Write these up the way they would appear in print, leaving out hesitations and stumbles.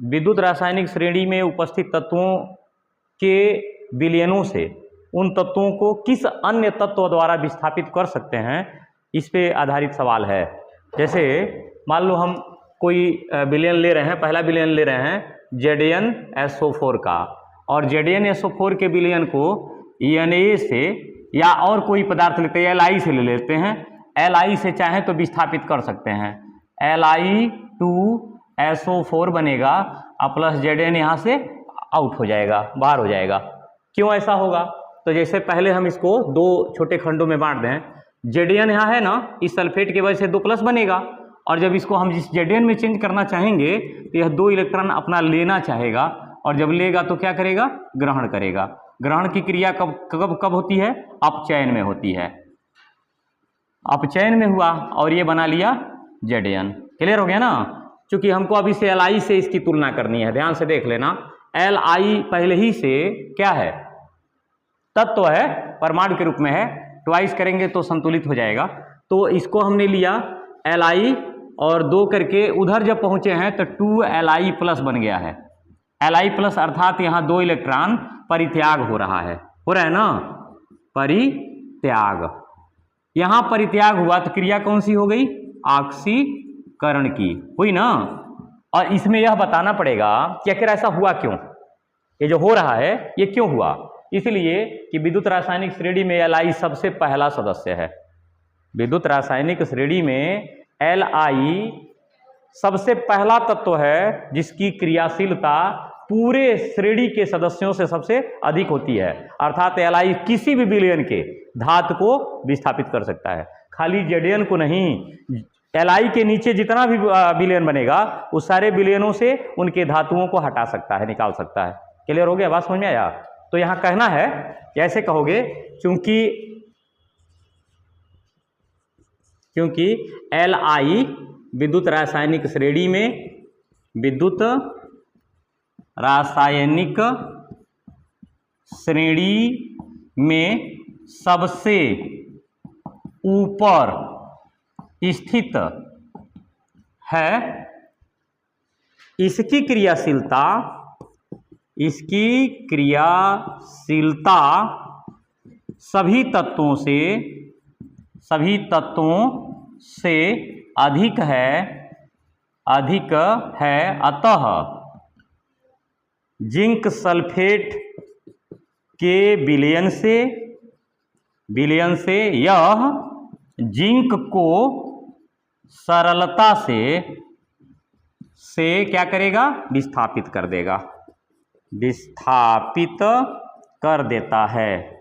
विद्युत रासायनिक श्रेणी में उपस्थित तत्वों के विलयनों से उन तत्वों को किस अन्य तत्व द्वारा विस्थापित कर सकते हैं, इस पे आधारित सवाल है। जैसे मान लो हम कोई विलयन ले रहे हैं, पहला विलयन ले रहे हैं ZnSO4 का, और ZnSO4 के विलयन को Na से या और कोई पदार्थ लेते हैं, Li से ले लेते हैं। Li से चाहें तो विस्थापित कर सकते हैं, Li2SO4 बनेगा और प्लस Zn यहाँ से आउट हो जाएगा, बाहर हो जाएगा। क्यों ऐसा होगा? तो जैसे पहले हम इसको दो छोटे खंडों में बांट दें, Zn यहाँ है ना, इस सल्फेट की वजह से 2 प्लस बनेगा, और जब इसको हम जिस Zn में चेंज करना चाहेंगे तो यह 2 इलेक्ट्रॉन अपना लेना चाहेगा, और जब लेगा तो क्या करेगा? ग्रहण करेगा। ग्रहण की क्रिया कब होती है? अपचयन में होती है। अपचयन में हुआ और ये बना लिया Zn। क्लियर हो गया ना? क्योंकि हमको अभी से Li से इसकी तुलना करनी है, ध्यान से देख लेना। Li पहले ही से क्या है? तत्व है, परमाणु के रूप में है, ट्वाइस करेंगे तो संतुलित हो जाएगा। तो इसको हमने लिया Li और 2 करके उधर जब पहुंचे हैं तो 2Li प्लस बन गया है। Li प्लस अर्थात यहाँ 2 इलेक्ट्रॉन परित्याग हो रहा है, हो रहा है ना, परित्याग। यहाँ परित्याग हुआ तो क्रिया कौन सी हो गई? ऑक्सीकरण की हुई ना। और इसमें यह बताना पड़ेगा कि आखिर ऐसा हुआ क्यों, ये जो हो रहा है ये क्यों हुआ। इसलिए कि विद्युत रासायनिक श्रेणी में Li सबसे पहला सदस्य है। विद्युत रासायनिक श्रेणी में Li सबसे पहला तत्व है जिसकी क्रियाशीलता पूरे श्रेणी के सदस्यों से सबसे अधिक होती है। अर्थात Li किसी भी विलयन के धातु को विस्थापित कर सकता है, खाली Zn को नहीं। Li के नीचे जितना भी विलयन बनेगा उस सारे विलयनों से उनके धातुओं को हटा सकता है, निकाल सकता है। क्लियर हो गया? बात समझ में आया? तो यहाँ कहना है, कैसे कहोगे? क्योंकि Li विद्युत रासायनिक श्रेणी में सबसे ऊपर स्थित है। इसकी क्रियाशीलता सभी तत्वों से अधिक है। अतः जिंक सल्फेट के विलयन से यह जिंक को सरलता से क्या करेगा? विस्थापित कर देगा, विस्थापित कर देता है।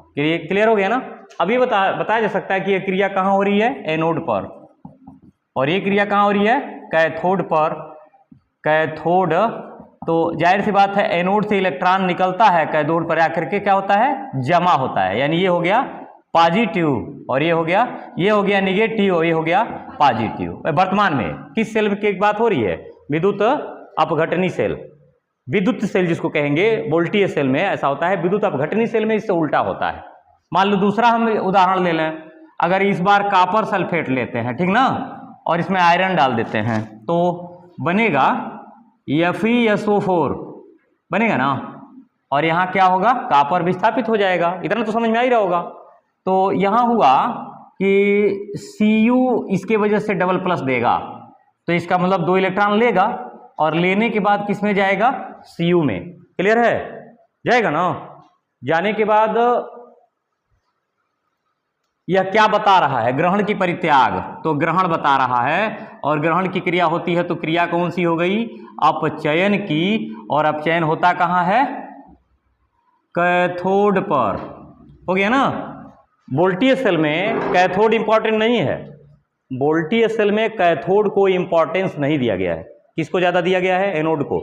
क्लियर हो गया ना? अभी बताया जा सकता है कि यह क्रिया कहाँ हो रही है? एनोड पर, और ये क्रिया कहाँ हो रही है? कैथोड पर। कैथोड तो जाहिर सी बात है, एनोड से इलेक्ट्रॉन निकलता है, कैथोड पर आकर के क्या होता है? जमा होता है। यानी ये हो गया पॉजिटिव और ये हो गया निगेटिव और ये हो गया पॉजिटिव। वर्तमान में किस सेल की बात हो रही है? विद्युत अपघटनी सेल, विद्युत सेल जिसको कहेंगे। वोल्टीय सेल में ऐसा होता है, विद्युत अपघटनी सेल में इससे उल्टा होता है। मान लो दूसरा हम उदाहरण ले लें, अगर इस बार कॉपर सल्फेट लेते हैं, ठीक ना, और इसमें आयरन डाल देते हैं तो बनेगा FeSO4 बनेगा ना, और यहाँ क्या होगा? कॉपर विस्थापित हो जाएगा। इतना तो समझ में आ ही रहा होगा। तो यहाँ हुआ कि Cu इसके वजह से डबल प्लस देगा, तो इसका मतलब 2 इलेक्ट्रॉन लेगा और लेने के बाद किस में जाएगा? Cu में। क्लियर है? जाएगा ना। जाने के बाद यह क्या बता रहा है? ग्रहण की परित्याग, तो ग्रहण बता रहा है। और ग्रहण की क्रिया होती है तो क्रिया कौन सी हो गई? अपचयन की। और अपचयन होता कहाँ है? कैथोड पर। हो गया ना। वोल्टीय सेल में कैथोड इंपॉर्टेंट नहीं है, वोल्टीय सेल में कैथोड को इंपॉर्टेंस नहीं दिया गया है। किसको ज्यादा दिया गया है? एनोड को।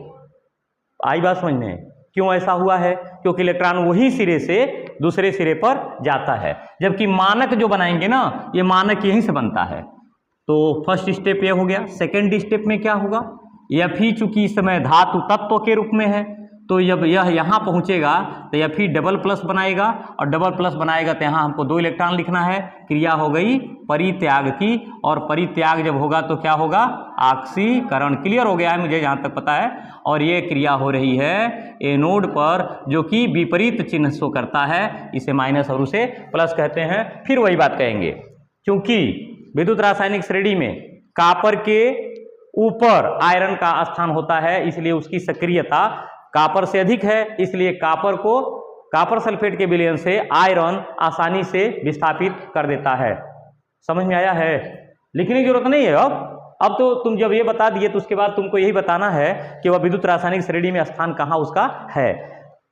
आई बात समझ में? क्यों ऐसा हुआ है? क्योंकि इलेक्ट्रॉन वही सिरे से दूसरे सिरे पर जाता है, जबकि मानक जो बनाएंगे ना, ये मानक यहीं से बनता है। तो फर्स्ट स्टेप ये हो गया। सेकेंड स्टेप में क्या होगा? Fe चूंकि इस समय धातु तत्व के रूप में है तो जब यह यहाँ पहुँचेगा तो यह फिर डबल प्लस बनाएगा और डबल प्लस बनाएगा तो यहाँ हमको 2 इलेक्ट्रॉन लिखना है। क्रिया हो गई परित्याग की, और परित्याग जब होगा तो क्या होगा, ऑक्सीकरण। क्लियर हो गया है मुझे जहाँ तक पता है। और ये क्रिया हो रही है एनोड पर, जो कि विपरीत चिन्ह शो करता है, इसे माइनस और उसे प्लस कहते हैं। फिर वही बात कहेंगे, क्योंकि विद्युत रासायनिक श्रेणी में कापर के ऊपर आयरन का स्थान होता है, इसलिए उसकी सक्रियता कापर से अधिक है, इसलिए कापर को कापर सल्फेट के विलयन से आयरन आसानी से विस्थापित कर देता है। समझ में आया है? लिखने की जरूरत नहीं है। अब तो तुम जब ये बता दिए तो उसके बाद तुमको यही बताना है कि वह विद्युत रासायनिक श्रेणी में स्थान कहाँ उसका है।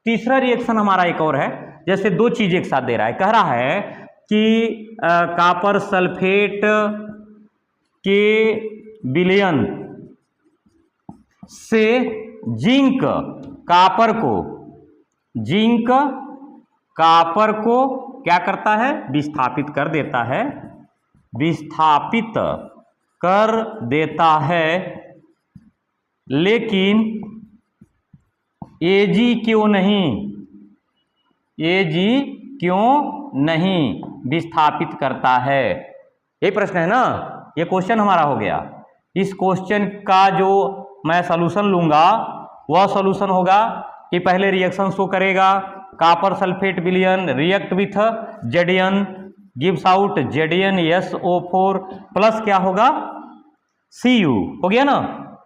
तीसरा रिएक्शन हमारा एक और है, जैसे 2 चीज एक साथ दे रहा है। कह रहा है कि कापर सल्फेट के विलयन से जिंक कापर को क्या करता है, विस्थापित कर देता है, विस्थापित कर देता है। लेकिन Ag क्यों नहीं विस्थापित करता है? यही प्रश्न है ना, ये क्वेश्चन हमारा हो गया। इस क्वेश्चन का जो मैं सॉल्यूशन लूंगा वह सॉल्यूशन होगा कि पहले रिएक्शन शो करेगा, कापर सल्फेट विलयन react with Zn gives out ZnSO4 plus क्या होगा, Cu। हो गया ना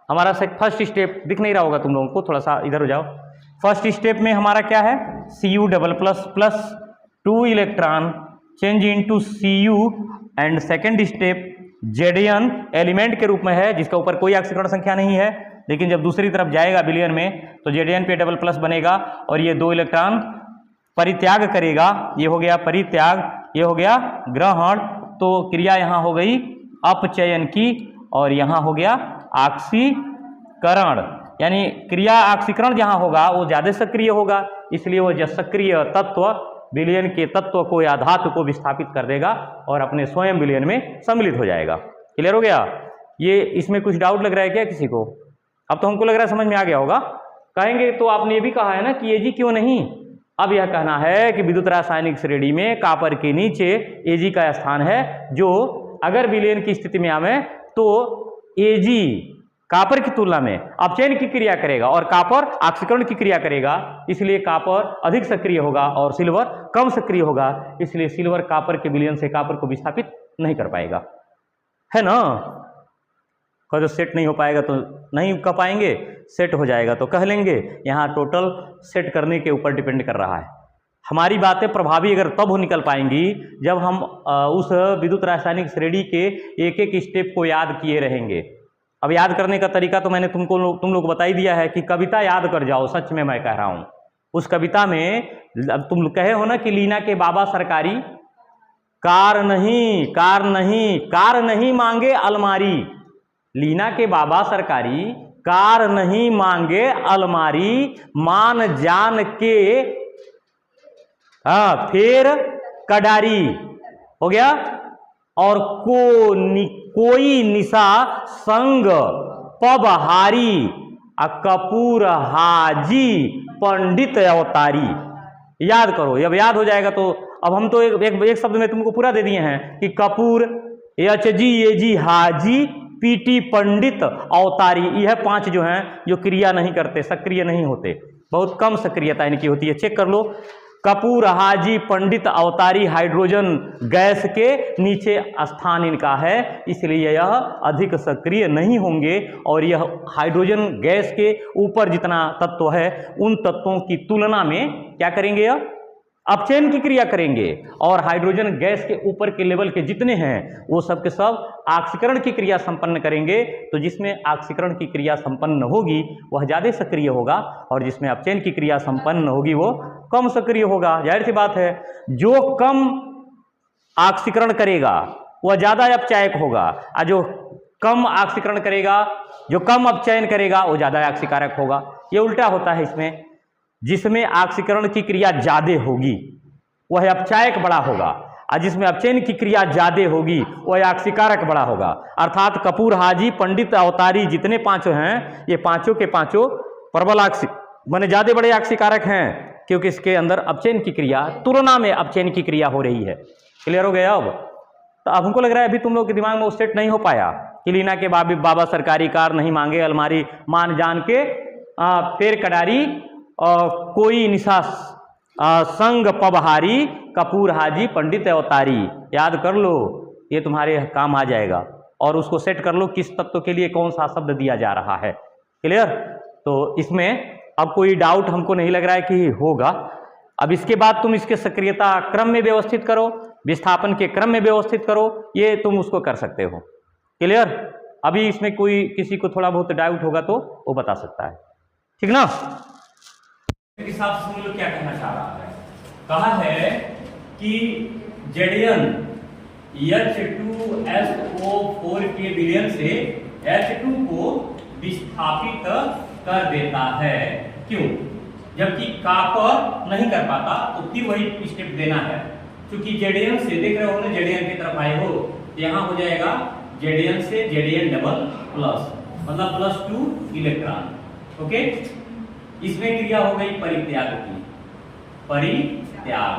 हमारा फर्स्ट स्टेप। दिख नहीं रहा होगा तुम लोगों को, थोड़ा सा इधर हो जाओ। फर्स्ट स्टेप में हमारा क्या है, Cu double plus plus 2 electron change into Cu, and second step Zn element के रूप में है जिसका ऊपर कोई ऑक्सीकरण संख्या नहीं है, लेकिन जब दूसरी तरफ जाएगा विलयन में तो Zn पे डबल प्लस बनेगा और ये 2 इलेक्ट्रॉन परित्याग करेगा। ये हो गया परित्याग, ये हो गया ग्रहण। तो क्रिया यहाँ हो गई अपचयन की और यहाँ हो गया ऑक्सीकरण। यानी क्रिया ऑक्सीकरण जहाँ होगा वो ज़्यादा सक्रिय होगा, इसलिए वो जो सक्रिय तत्व विलयन के तत्व को या धातु को विस्थापित कर देगा और अपने स्वयं विलयन में सम्मिलित हो जाएगा। क्लियर हो गया? ये इसमें कुछ डाउट लग रहा है क्या किसी को? अब तो हमको लग रहा है समझ में आ गया होगा। कहेंगे तो आपने ये भी कहा है ना कि Ag क्यों नहीं। अब यह कहना है कि विद्युत रासायनिक श्रेणी में कापर के नीचे Ag का स्थान है, जो अगर विलयन की स्थिति में आवे तो Ag कापर की तुलना में अपचयन की क्रिया करेगा और कापर ऑक्सीकरण की क्रिया करेगा, इसलिए कापर अधिक सक्रिय होगा और सिल्वर कम सक्रिय होगा, इसलिए सिल्वर कापर के विलयन से कापर को विस्थापित नहीं कर पाएगा, है ना। जो सेट नहीं हो पाएगा तो नहीं कह पाएंगे, सेट हो जाएगा तो कह लेंगे। यहाँ टोटल सेट करने के ऊपर डिपेंड कर रहा है। हमारी बातें प्रभावी अगर तब हो निकल पाएंगी जब हम उस विद्युत रासायनिक श्रेणी के एक एक स्टेप को याद किए रहेंगे। अब याद करने का तरीका तो मैंने तुम लोग बता ही दिया है कि कविता याद कर जाओ। सच में मैं कह रहा हूँ, उस कविता में तुम कहे हो ना कि लीना के बाबा सरकारी, कार नहीं मांगे अलमारी। लीना के बाबा सरकारी कार नहीं मांगे अलमारी, मान जान के फिर कडारी। हो गया। और कोई निशा संग पबहारी, कपूर हाजी पंडित अवतारी। याद करो, जब याद हो जाएगा तो अब हम तो एक शब्द में तुमको पूरा दे दिए हैं कि कपूर, HG AG हाजी, PT पंडित अवतारी। यह 5 जो हैं जो क्रिया नहीं करते, सक्रिय नहीं होते, बहुत कम सक्रियता इनकी होती है। चेक कर लो, कपूर हाजी पंडित अवतारी हाइड्रोजन गैस के नीचे स्थान इनका है, इसलिए यह अधिक सक्रिय नहीं होंगे। और यह हाइड्रोजन गैस के ऊपर जितना तत्व है उन तत्वों की तुलना में क्या करेंगे, यह अपचयन की क्रिया करेंगे। और हाइड्रोजन गैस के ऊपर के लेवल के जितने हैं वो सब के सब ऑक्सीकरण की क्रिया संपन्न करेंगे। तो जिसमें ऑक्सीकरण की क्रिया संपन्न होगी वह ज़्यादा सक्रिय होगा और जिसमें अपचयन की क्रिया संपन्न होगी वो कम सक्रिय होगा। जाहिर सी बात है, जो कम ऑक्सीकरण करेगा वह ज़्यादा अपचायक होगा, और जो कम ऑक्सीकरण करेगा, जो कम अपचयन करेगा वो ज़्यादा ऑक्सीकारक होगा। ये उल्टा होता है इसमें। जिसमें ऑक्सीकरण की क्रिया ज्यादा होगी वह अपचायक बड़ा होगा, और जिसमें अपचयन की क्रिया ज्यादा होगी वह ऑक्सीकारक बड़ा होगा। अर्थात कपूर हाजी पंडित अवतारी जितने 5 हैं ये पांचों के पांचों प्रबल माने ज्यादा बड़े आक्सीकारक हैं क्योंकि इसके अंदर अपचयन की क्रिया तुलना में अपचयन की क्रिया हो रही है। क्लियर हो गया? अब तो अब हमको लग रहा है अभी तुम लोग के दिमाग में वो सेट नहीं हो पाया कि लीना के बाबा सरकारी कार नहीं मांगे, अलमारी मान जान के फेर कडारी और कोई निशा संग पबहारी, कपूर हाजी पंडित अवतारी। याद कर लो, ये तुम्हारे काम आ जाएगा। और उसको सेट कर लो किस तत्व के लिए कौन सा शब्द दिया जा रहा है। क्लियर? तो इसमें अब कोई डाउट हमको नहीं लग रहा है कि होगा। अब इसके बाद तुम इसके सक्रियता क्रम में व्यवस्थित करो, विस्थापन के क्रम में व्यवस्थित करो, ये तुम उसको कर सकते हो। क्लियर? अभी इसमें कोई किसी को थोड़ा बहुत डाउट होगा तो वो बता सकता है, ठीक ना? हिसाब से हम लोग क्या कहना चाह रहा है? कहा है कि Zn H2SO4 के विलयन से H2 को विस्थापित कर देता है। क्यों? जबकि कॉपर नहीं कर पाता तो फिर वही स्टेप देना है। क्योंकि Zn से देख रहे हो ना, Zn की तरफ आए हो, यहाँ हो जाएगा Zn से Zn डबल प्लस, मतलब +2 इलेक्ट्रॉन। ओके, इसमें क्रिया हो गई परित्याग की। परित्याग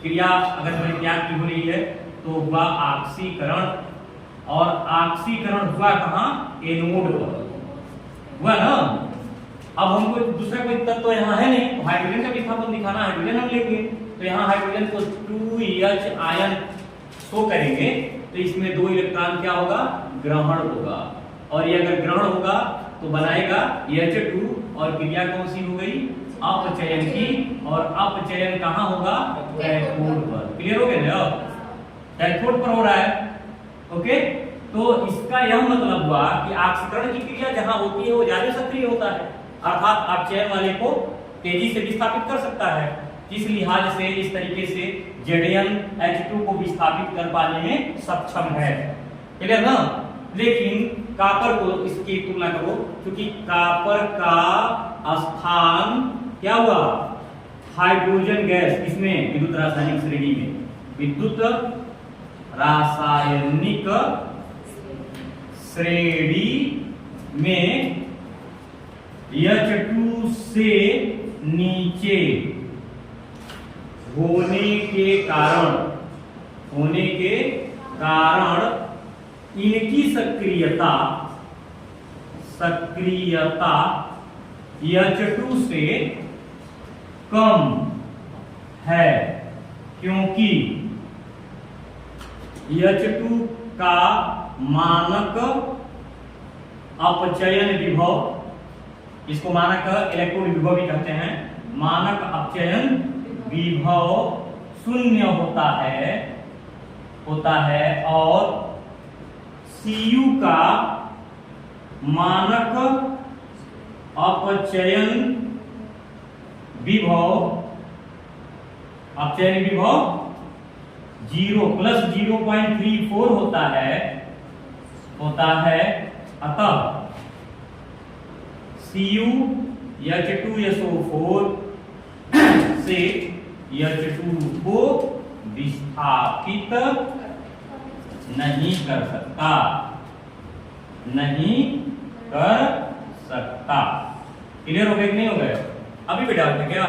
क्रिया अगर परित्याग की हो रही है तो हुआ ऑक्सीकरण, और ऑक्सीकरण हुआ कहाँ? एनोड पर हुआ ना। अब हमको दूसरा कोई तत्व तो यहाँ है नहीं, तो हाइड्रोजन का विस्थापन दिखाना, हाइड्रोजन हम लेंगे तो यहाँ हाइड्रोजन को 2H आयन शो करेंगे तो इसमें 2 इलेक्ट्रॉन क्या होगा? ग्रहण होगा। और ये अगर ग्रहण होगा तो बनाएगा H2, और क्रिया कौन सी हो गई? अपचयन की। और अपचयन कहाँ होगा? कैथोड पर। क्लियर हो गया ना? कैथोड पर हो रहा है। ओके, तो इसका यह मतलब हुआ कि ऑक्सीकरण की क्रिया जहां होती है वो ज्यादा सक्रिय होता है, अर्थात अपचयन वाले को तेजी से विस्थापित कर सकता है। इस लिहाज से इस तरीके से Zn H2 को विस्थापित कर पाने में सक्षम है। क्लियर ना? लेकिन कॉपर को इसकी तुलना करो, क्योंकि कॉपर का स्थान क्या हुआ? हाइड्रोजन गैस, इसमें विद्युत रासायनिक श्रेणी में, विद्युत रासायनिक श्रेणी में H2 से नीचे होने के कारण इनकी सक्रियता H2 से कम है, क्योंकि H2 का मानक अपचयन विभव, इसको मानक इलेक्ट्रॉन विभव भी कहते हैं, मानक अपचयन विभव 0 होता है और Cu का मानक अपचयन विभव 0 प्लस 0.34 होता है। अतः Cu H2SO4 से H2 को विस्थापित नहीं कर सकता। क्लियर हो गया कि नहीं हो गया? अभी भी डाउट है क्या?